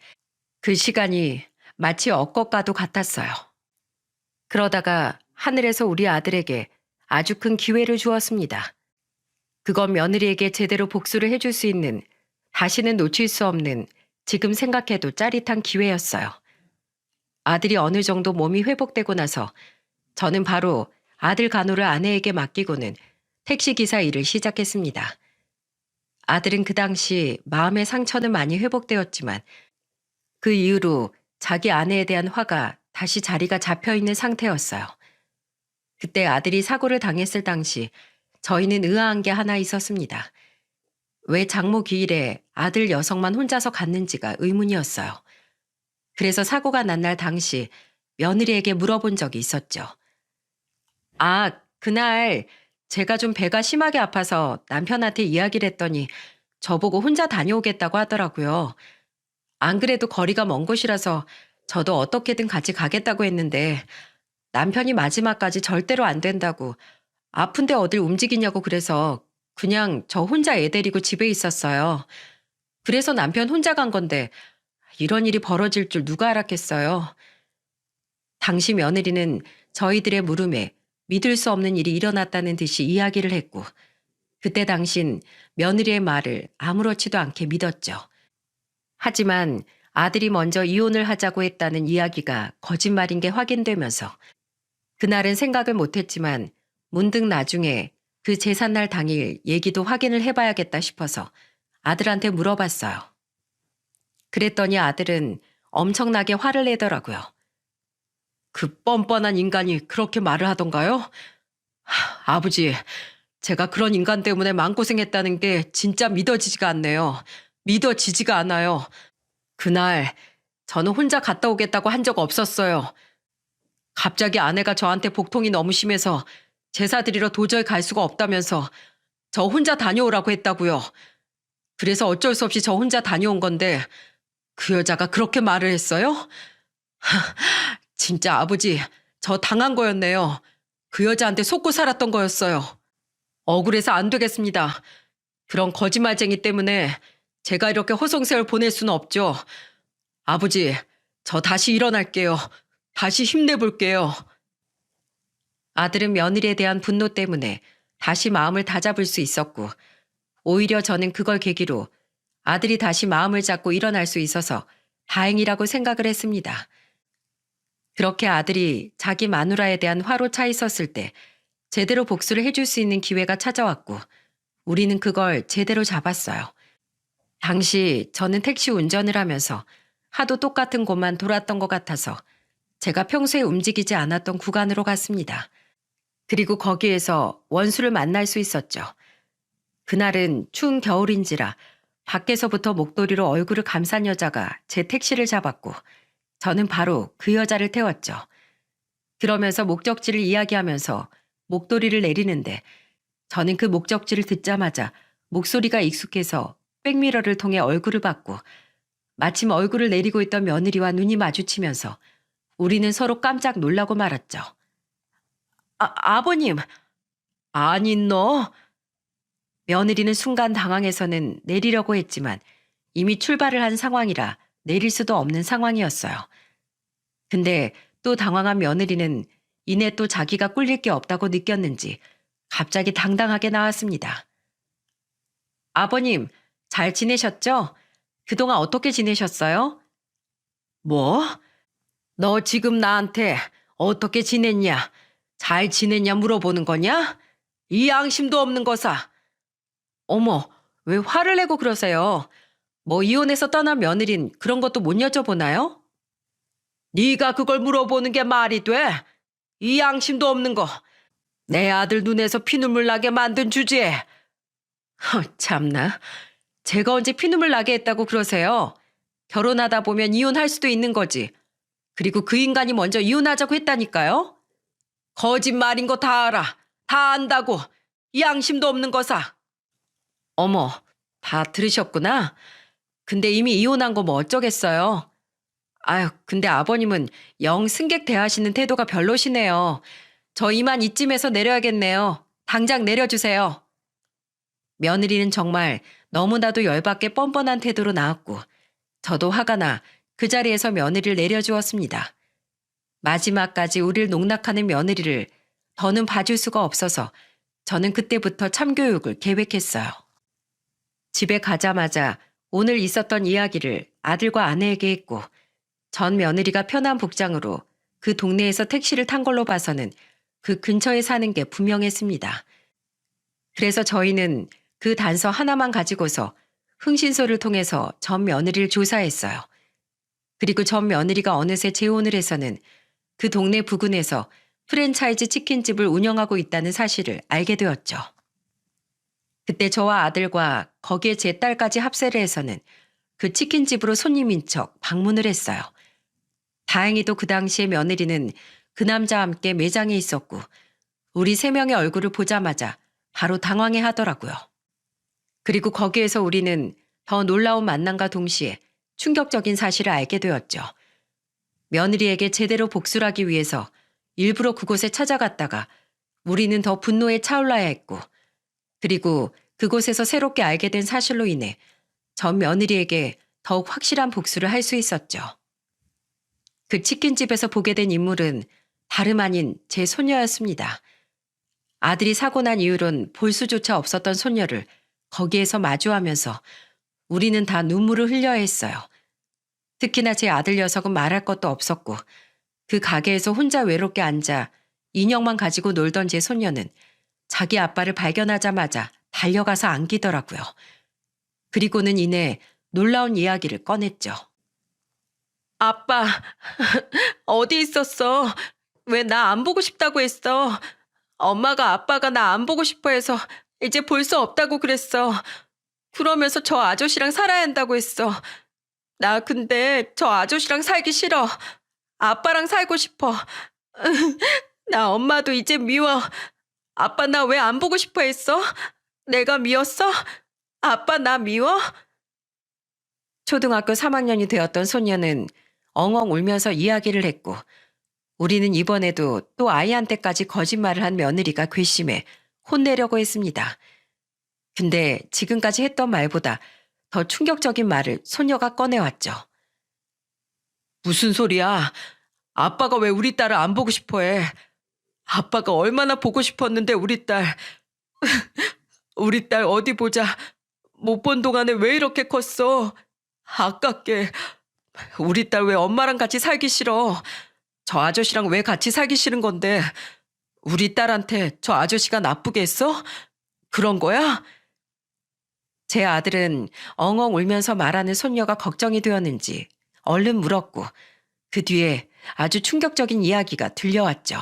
그 시간이 마치 엇것과도 같았어요. 그러다가 하늘에서 우리 아들에게 아주 큰 기회를 주었습니다. 그건 며느리에게 제대로 복수를 해줄 수 있는 다시는 놓칠 수 없는 지금 생각해도 짜릿한 기회였어요. 아들이 어느 정도 몸이 회복되고 나서 저는 바로 아들 간호를 아내에게 맡기고는 택시기사 일을 시작했습니다. 아들은 그 당시 마음의 상처는 많이 회복되었지만 그 이후로 자기 아내에 대한 화가 다시 자리가 잡혀 있는 상태였어요. 그때 아들이 사고를 당했을 당시 저희는 의아한 게 하나 있었습니다. 왜 장모 기일에 아들 여성만 혼자서 갔는지가 의문이었어요. 그래서 사고가 난 날 당시 며느리에게 물어본 적이 있었죠. 아, 그날 제가 좀 배가 심하게 아파서 남편한테 이야기를 했더니 저보고 혼자 다녀오겠다고 하더라고요. 안 그래도 거리가 먼 곳이라서 저도 어떻게든 같이 가겠다고 했는데 남편이 마지막까지 절대로 안 된다고 아픈데 어딜 움직이냐고 그래서 그냥 저 혼자 애 데리고 집에 있었어요. 그래서 남편 혼자 간 건데 이런 일이 벌어질 줄 누가 알았겠어요. 당시 며느리는 저희들의 물음에 믿을 수 없는 일이 일어났다는 듯이 이야기를 했고 그때 당신 며느리의 말을 아무렇지도 않게 믿었죠. 하지만 아들이 먼저 이혼을 하자고 했다는 이야기가 거짓말인 게 확인되면서 그날은 생각을 못했지만 문득 나중에 그 제삿날 당일 얘기도 확인을 해봐야겠다 싶어서 아들한테 물어봤어요. 그랬더니 아들은 엄청나게 화를 내더라고요. 그 뻔뻔한 인간이 그렇게 말을 하던가요? 아버지, 제가 그런 인간 때문에 마음고생했다는 게 진짜 믿어지지가 않네요. 믿어지지가 않아요. 그날 저는 혼자 갔다 오겠다고 한 적 없었어요. 갑자기 아내가 저한테 복통이 너무 심해서 제사 드리러 도저히 갈 수가 없다면서 저 혼자 다녀오라고 했다고요. 그래서 어쩔 수 없이 저 혼자 다녀온 건데 그 여자가 그렇게 말을 했어요? 진짜 아버지, 저 당한 거였네요. 그 여자한테 속고 살았던 거였어요. 억울해서 안 되겠습니다. 그런 거짓말쟁이 때문에 제가 이렇게 허송세월 보낼 수는 없죠. 아버지, 저 다시 일어날게요. 다시 힘내볼게요. 아들은 며느리에 대한 분노 때문에 다시 마음을 다잡을 수 있었고 오히려 저는 그걸 계기로 아들이 다시 마음을 잡고 일어날 수 있어서 다행이라고 생각을 했습니다. 그렇게 아들이 자기 마누라에 대한 화로 차 있었을 때 제대로 복수를 해줄 수 있는 기회가 찾아왔고 우리는 그걸 제대로 잡았어요. 당시 저는 택시 운전을 하면서 하도 똑같은 곳만 돌았던 것 같아서 제가 평소에 움직이지 않았던 구간으로 갔습니다. 그리고 거기에서 원수를 만날 수 있었죠. 그날은 추운 겨울인지라 밖에서부터 목도리로 얼굴을 감싼 여자가 제 택시를 잡았고 저는 바로 그 여자를 태웠죠. 그러면서 목적지를 이야기하면서 목도리를 내리는데 저는 그 목적지를 듣자마자 목소리가 익숙해서 백미러를 통해 얼굴을 봤고 마침 얼굴을 내리고 있던 며느리와 눈이 마주치면서 우리는 서로 깜짝 놀라고 말았죠. 아버님! 아니 너! 며느리는 순간 당황해서는 내리려고 했지만 이미 출발을 한 상황이라 내릴 수도 없는 상황이었어요. 근데 또 당황한 며느리는 이내 또 자기가 꿀릴 게 없다고 느꼈는지 갑자기 당당하게 나왔습니다. 아버님, 잘 지내셨죠? 그동안 어떻게 지내셨어요? 뭐? 너 지금 나한테 어떻게 지냈냐? 잘 지냈냐 물어보는 거냐? 이 양심도 없는 거사. 어머, 왜 화를 내고 그러세요? 뭐 이혼해서 떠난 며느린 그런 것도 못 여쭤보나요? 네가 그걸 물어보는 게 말이 돼? 이 양심도 없는 거. 내 아들 눈에서 피눈물 나게 만든 주제에. 참나. 제가 언제 피눈물 나게 했다고 그러세요? 결혼하다 보면 이혼할 수도 있는 거지. 그리고 그 인간이 먼저 이혼하자고 했다니까요? 거짓말인 거 다 알아. 다 안다고. 이 양심도 없는 거사. 어머, 다 들으셨구나. 근데 이미 이혼한 거 뭐 어쩌겠어요. 아유, 근데 아버님은 영 승객 대하시는 태도가 별로시네요. 저 이만 이쯤에서 내려야겠네요. 당장 내려주세요. 며느리는 정말 너무나도 열받게 뻔뻔한 태도로 나왔고 저도 화가 나 그 자리에서 며느리를 내려주었습니다. 마지막까지 우릴 농락하는 며느리를 더는 봐줄 수가 없어서 저는 그때부터 참교육을 계획했어요. 집에 가자마자 오늘 있었던 이야기를 아들과 아내에게 했고 전 며느리가 편한 복장으로 그 동네에서 택시를 탄 걸로 봐서는 그 근처에 사는 게 분명했습니다. 그래서 저희는 그 단서 하나만 가지고서 흥신소를 통해서 전 며느리를 조사했어요. 그리고 전 며느리가 어느새 재혼을 해서는 그 동네 부근에서 프랜차이즈 치킨집을 운영하고 있다는 사실을 알게 되었죠. 그때 저와 아들과 거기에 제 딸까지 합세를 해서는 그 치킨집으로 손님인 척 방문을 했어요. 다행히도 그 당시에 며느리는 그 남자와 함께 매장에 있었고 우리 세 명의 얼굴을 보자마자 바로 당황해 하더라고요. 그리고 거기에서 우리는 더 놀라운 만남과 동시에 충격적인 사실을 알게 되었죠. 며느리에게 제대로 복수를 하기 위해서 일부러 그곳에 찾아갔다가 우리는 더 분노에 차올라야 했고, 그리고 그곳에서 새롭게 알게 된 사실로 인해 전 며느리에게 더욱 확실한 복수를 할 수 있었죠. 그 치킨집에서 보게 된 인물은 다름 아닌 제 손녀였습니다. 아들이 사고 난 이후론 볼 수조차 없었던 손녀를 거기에서 마주하면서 우리는 다 눈물을 흘려야 했어요. 특히나 제 아들 녀석은 말할 것도 없었고 그 가게에서 혼자 외롭게 앉아 인형만 가지고 놀던 제 손녀는 자기 아빠를 발견하자마자 달려가서 안기더라고요. 그리고는 이내 놀라운 이야기를 꺼냈죠. 아빠, 어디 있었어? 왜 나 안 보고 싶다고 했어? 엄마가 아빠가 나 안 보고 싶어 해서 이제 볼 수 없다고 그랬어. 그러면서 저 아저씨랑 살아야 한다고 했어. 나 근데 저 아저씨랑 살기 싫어. 아빠랑 살고 싶어. 나 엄마도 이제 미워. 아빠 나 왜 안 보고 싶어 했어? 내가 미웠어? 아빠 나 미워? 초등학교 3학년이 되었던 소녀는 엉엉 울면서 이야기를 했고 우리는 이번에도 또 아이한테까지 거짓말을 한 며느리가 괘씸해 혼내려고 했습니다. 근데 지금까지 했던 말보다 더 충격적인 말을 소녀가 꺼내왔죠. 무슨 소리야? 아빠가 왜 우리 딸을 안 보고 싶어 해? 아빠가 얼마나 보고 싶었는데 우리 딸. 우리 딸 어디 보자. 못 본 동안에 왜 이렇게 컸어? 아깝게. 우리 딸 왜 엄마랑 같이 살기 싫어? 저 아저씨랑 왜 같이 살기 싫은 건데 우리 딸한테 저 아저씨가 나쁘게 했어? 그런 거야? 제 아들은 엉엉 울면서 말하는 손녀가 걱정이 되었는지 얼른 물었고 그 뒤에 아주 충격적인 이야기가 들려왔죠.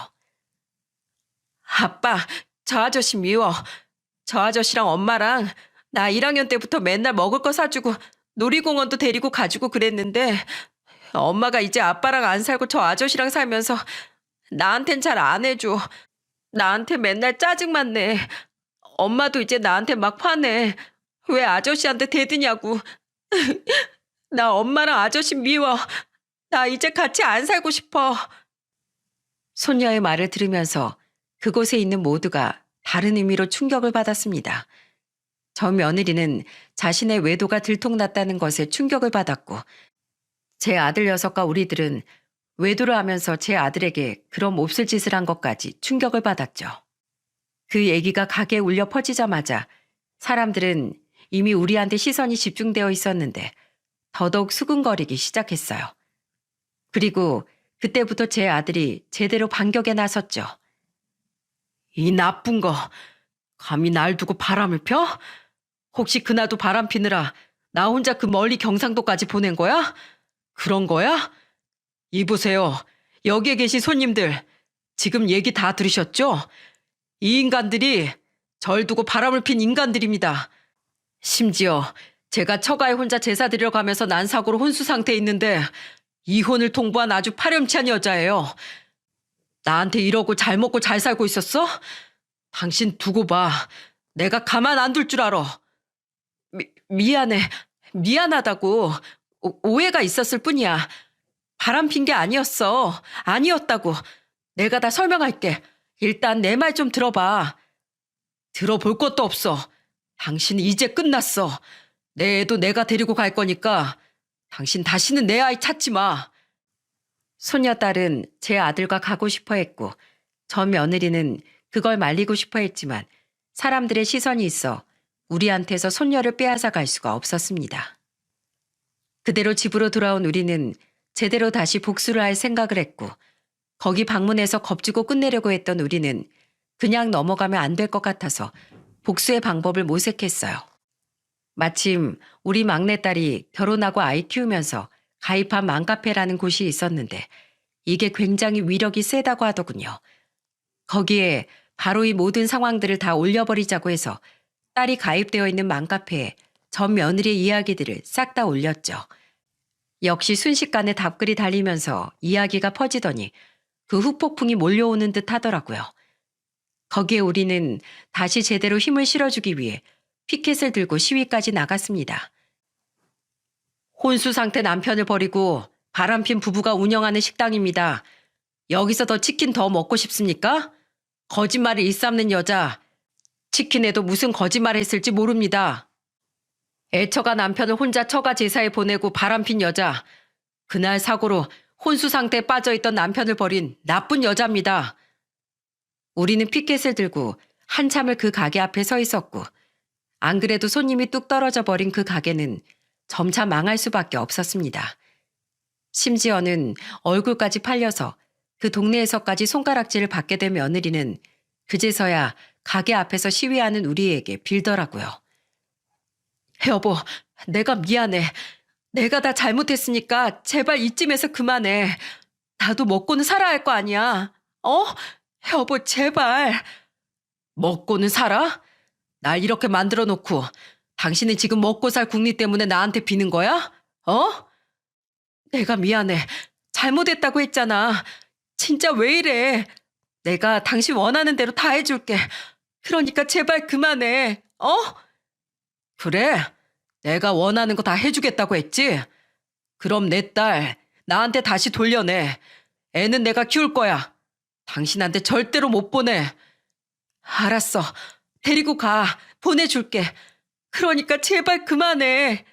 아빠, 저 아저씨 미워. 저 아저씨랑 엄마랑 나 1학년 때부터 맨날 먹을 거 사주고 놀이공원도 데리고 가지고 그랬는데 엄마가 이제 아빠랑 안 살고 저 아저씨랑 살면서 나한텐 잘 안 해줘. 나한테 맨날 짜증만 내. 엄마도 이제 나한테 막 화내. 왜 아저씨한테 대드냐고. 나 엄마랑 아저씨 미워. 나 이제 같이 안 살고 싶어. 손녀의 말을 들으면서 그곳에 있는 모두가 다른 의미로 충격을 받았습니다. 저 며느리는 자신의 외도가 들통났다는 것에 충격을 받았고 제 아들 녀석과 우리들은 외도를 하면서 제 아들에게 그런 몹쓸 짓을 한 것까지 충격을 받았죠. 그 얘기가 가게에 울려 퍼지자마자 사람들은 이미 우리한테 시선이 집중되어 있었는데 더더욱 수근거리기 시작했어요. 그리고 그때부터 제 아들이 제대로 반격에 나섰죠. 이 나쁜 거, 감히 날 두고 바람을 펴? 혹시 그날도 바람 피느라 나 혼자 그 멀리 경상도까지 보낸 거야? 그런 거야? 이보세요. 여기에 계신 손님들, 지금 얘기 다 들으셨죠? 이 인간들이 절 두고 바람을 핀 인간들입니다. 심지어 제가 처가에 혼자 제사 드리러 가면서 난 사고로 혼수 상태에 있는데 이혼을 통보한 아주 파렴치한 여자예요. 나한테 이러고 잘 먹고 잘 살고 있었어? 당신 두고 봐. 내가 가만 안 둘 줄 알아. 미안해. 미안하다고. 오해가 있었을 뿐이야. 바람 핀 게 아니었어. 아니었다고. 내가 다 설명할게. 일단 내 말 좀 들어봐. 들어볼 것도 없어. 당신 이제 끝났어. 내 애도 내가 데리고 갈 거니까 당신 다시는 내 아이 찾지 마. 손녀딸은 제 아들과 가고 싶어 했고 전 며느리는 그걸 말리고 싶어 했지만 사람들의 시선이 있어 우리한테서 손녀를 빼앗아 갈 수가 없었습니다. 그대로 집으로 돌아온 우리는 제대로 다시 복수를 할 생각을 했고 거기 방문해서 겁주고 끝내려고 했던 우리는 그냥 넘어가면 안 될 것 같아서 복수의 방법을 모색했어요. 마침 우리 막내딸이 결혼하고 아이 키우면서 가입한 맘카페라는 곳이 있었는데 이게 굉장히 위력이 세다고 하더군요. 거기에 바로 이 모든 상황들을 다 올려버리자고 해서 딸이 가입되어 있는 맘카페에 전 며느리의 이야기들을 싹 다 올렸죠. 역시 순식간에 답글이 달리면서 이야기가 퍼지더니 그 후폭풍이 몰려오는 듯 하더라고요. 거기에 우리는 다시 제대로 힘을 실어주기 위해 피켓을 들고 시위까지 나갔습니다. 혼수 상태 남편을 버리고 바람핀 부부가 운영하는 식당입니다. 여기서 더 치킨 더 먹고 싶습니까? 거짓말을 일삼는 여자. 치킨에도 무슨 거짓말을 했을지 모릅니다. 애처가 남편을 혼자 처가 제사에 보내고 바람핀 여자. 그날 사고로 혼수 상태에 빠져있던 남편을 버린 나쁜 여자입니다. 우리는 피켓을 들고 한참을 그 가게 앞에 서 있었고 안 그래도 손님이 뚝 떨어져 버린 그 가게는 점차 망할 수밖에 없었습니다. 심지어는 얼굴까지 팔려서 그 동네에서까지 손가락질을 받게 된 며느리는 그제서야 가게 앞에서 시위하는 우리에게 빌더라고요. 여보, 내가 미안해. 내가 다 잘못했으니까 제발 이쯤에서 그만해. 나도 먹고는 살아야 할 거 아니야. 여보, 제발. 먹고는 살아? 날 이렇게 만들어 놓고 당신은 지금 먹고 살 국리 때문에 나한테 비는 거야? 내가 미안해. 잘못했다고 했잖아. 진짜 왜 이래. 내가 당신 원하는 대로 다 해줄게. 그러니까 제발 그만해. 그래. 내가 원하는 거 다 해주겠다고 했지? 그럼 내 딸 나한테 다시 돌려내. 애는 내가 키울 거야. 당신한테 절대로 못 보내. 알았어. 데리고 가. 보내줄게. 그러니까 제발 그만해.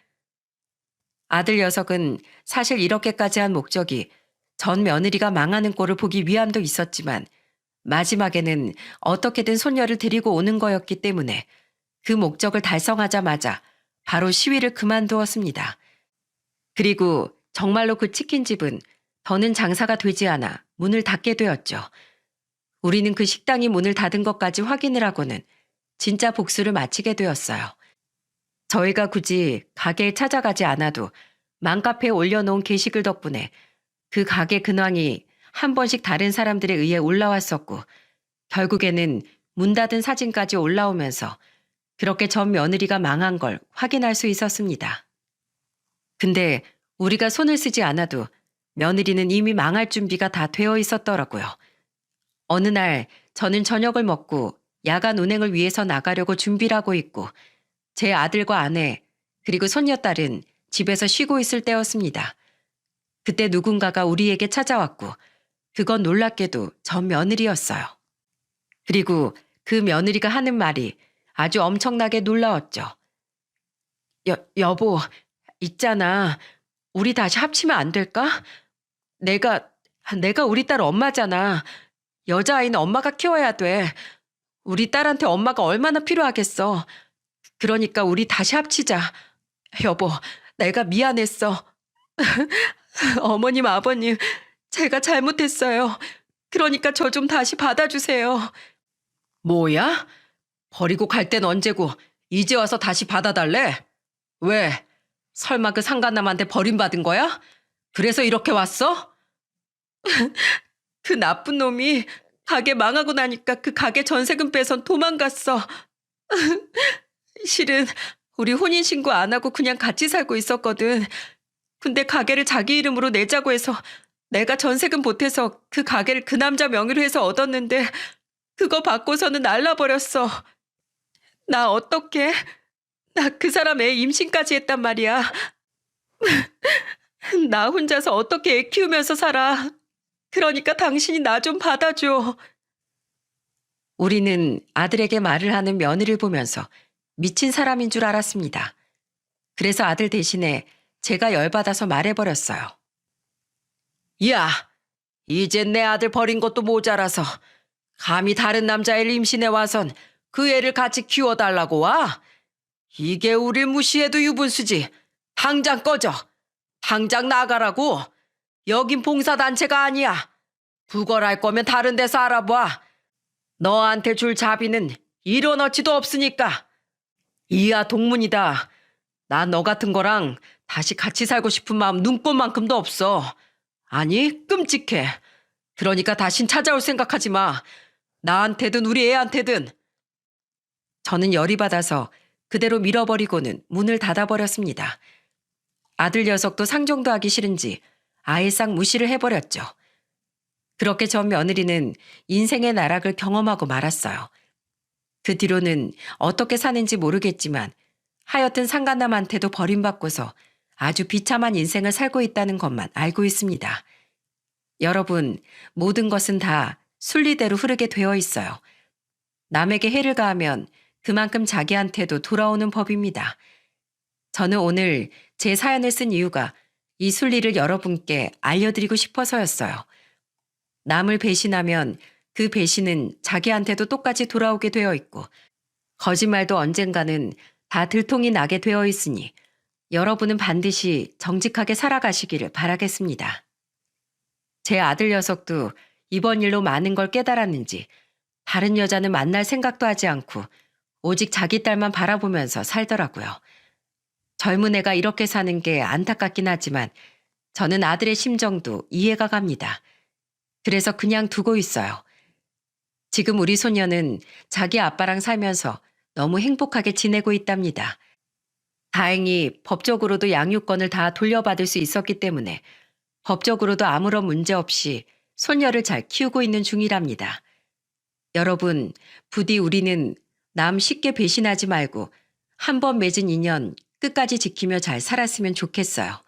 아들 녀석은 사실 이렇게까지 한 목적이 전 며느리가 망하는 꼴을 보기 위함도 있었지만 마지막에는 어떻게든 손녀를 데리고 오는 거였기 때문에 그 목적을 달성하자마자 바로 시위를 그만두었습니다. 그리고 정말로 그 치킨집은 더는 장사가 되지 않아 문을 닫게 되었죠. 우리는 그 식당이 문을 닫은 것까지 확인을 하고는 진짜 복수를 마치게 되었어요. 저희가 굳이 가게에 찾아가지 않아도 맘카페에 올려놓은 게시글 덕분에 그 가게 근황이 한 번씩 다른 사람들에 의해 올라왔었고 결국에는 문 닫은 사진까지 올라오면서 그렇게 전 며느리가 망한 걸 확인할 수 있었습니다. 근데 우리가 손을 쓰지 않아도 며느리는 이미 망할 준비가 다 되어 있었더라고요. 어느 날 저는 저녁을 먹고 야간 운행을 위해서 나가려고 준비를 하고 있고 제 아들과 아내 그리고 손녀딸은 집에서 쉬고 있을 때였습니다. 그때 누군가가 우리에게 찾아왔고 그건 놀랍게도 전 며느리였어요. 그리고 그 며느리가 하는 말이 아주 엄청나게 놀라웠죠. 여보, 있잖아. 우리 다시 합치면 안 될까? 내가 우리 딸 엄마잖아. 여자아이는 엄마가 키워야 돼. 우리 딸한테 엄마가 얼마나 필요하겠어. 그러니까 우리 다시 합치자. 여보, 내가 미안했어. 어머님, 아버님, 제가 잘못했어요. 그러니까 저 좀 다시 받아주세요. 뭐야? 버리고 갈 땐 언제고 이제 와서 다시 받아달래? 왜? 설마 그 상간남한테 버림받은 거야? 그래서 이렇게 왔어? 그 나쁜 놈이 가게 망하고 나니까 그 가게 전세금 빼선 도망갔어. 실은 우리 혼인신고 안 하고 그냥 같이 살고 있었거든. 근데 가게를 자기 이름으로 내자고 해서 내가 전세금 보태서 그 가게를 그 남자 명의로 해서 얻었는데 그거 받고서는 날라버렸어. 나 어떡해? 나 그 사람 애 임신까지 했단 말이야. 나 혼자서 어떻게 애 키우면서 살아. 그러니까 당신이 나 좀 받아줘. 우리는 아들에게 말을 하는 며느리를 보면서 미친 사람인 줄 알았습니다. 그래서 아들 대신에 제가 열받아서 말해버렸어요. 야, 이젠 내 아들 버린 것도 모자라서 감히 다른 남자애를 임신해 와선 그 애를 같이 키워달라고 와? 이게 우릴 무시해도 유분수지. 당장 꺼져. 당장 나가라고. 여긴 봉사단체가 아니야. 구걸할 거면 다른 데서 알아봐. 너한테 줄 자비는 1원어치도 없으니까. 이하 동문이다. 나 너 같은 거랑 다시 같이 살고 싶은 마음 눈꼽만큼도 없어. 아니, 끔찍해. 그러니까 다신 찾아올 생각하지 마. 나한테든 우리 애한테든. 저는 열이 받아서 그대로 밀어버리고는 문을 닫아버렸습니다. 아들 녀석도 상종도 하기 싫은지 아예 싹 무시를 해버렸죠. 그렇게 전 며느리는 인생의 나락을 경험하고 말았어요. 그 뒤로는 어떻게 사는지 모르겠지만 하여튼 상간남한테도 버림받고서 아주 비참한 인생을 살고 있다는 것만 알고 있습니다. 여러분, 모든 것은 다 순리대로 흐르게 되어 있어요. 남에게 해를 가하면 그만큼 자기한테도 돌아오는 법입니다. 저는 오늘 제 사연을 쓴 이유가 이 순리를 여러분께 알려드리고 싶어서였어요. 남을 배신하면 그 배신은 자기한테도 똑같이 돌아오게 되어 있고 거짓말도 언젠가는 다 들통이 나게 되어 있으니 여러분은 반드시 정직하게 살아가시기를 바라겠습니다. 제 아들 녀석도 이번 일로 많은 걸 깨달았는지 다른 여자는 만날 생각도 하지 않고 오직 자기 딸만 바라보면서 살더라고요. 젊은 애가 이렇게 사는 게 안타깝긴 하지만 저는 아들의 심정도 이해가 갑니다. 그래서 그냥 두고 있어요. 지금 우리 소녀는 자기 아빠랑 살면서 너무 행복하게 지내고 있답니다. 다행히 법적으로도 양육권을 다 돌려받을 수 있었기 때문에 법적으로도 아무런 문제 없이 손녀를 잘 키우고 있는 중이랍니다. 여러분, 부디 우리는 남 쉽게 배신하지 말고 한 번 맺은 인연 끝까지 지키며 잘 살았으면 좋겠어요.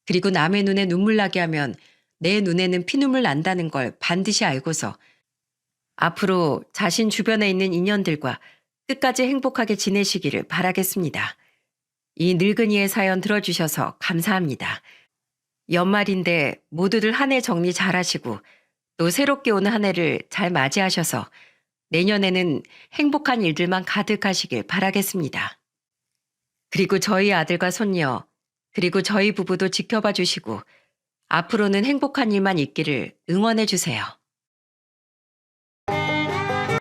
그리고 남의 눈에 눈물 나게 하면 내 눈에는 피눈물 난다는 걸 반드시 알고서 앞으로 자신 주변에 있는 인연들과 끝까지 행복하게 지내시기를 바라겠습니다. 이 늙은이의 사연 들어주셔서 감사합니다. 연말인데 모두들 한 해 정리 잘하시고 또 새롭게 오는 한 해를 잘 맞이하셔서 내년에는 행복한 일들만 가득하시길 바라겠습니다. 그리고 저희 아들과 손녀, 그리고 저희 부부도 지켜봐 주시고 앞으로는 행복한 일만 있기를 응원해 주세요.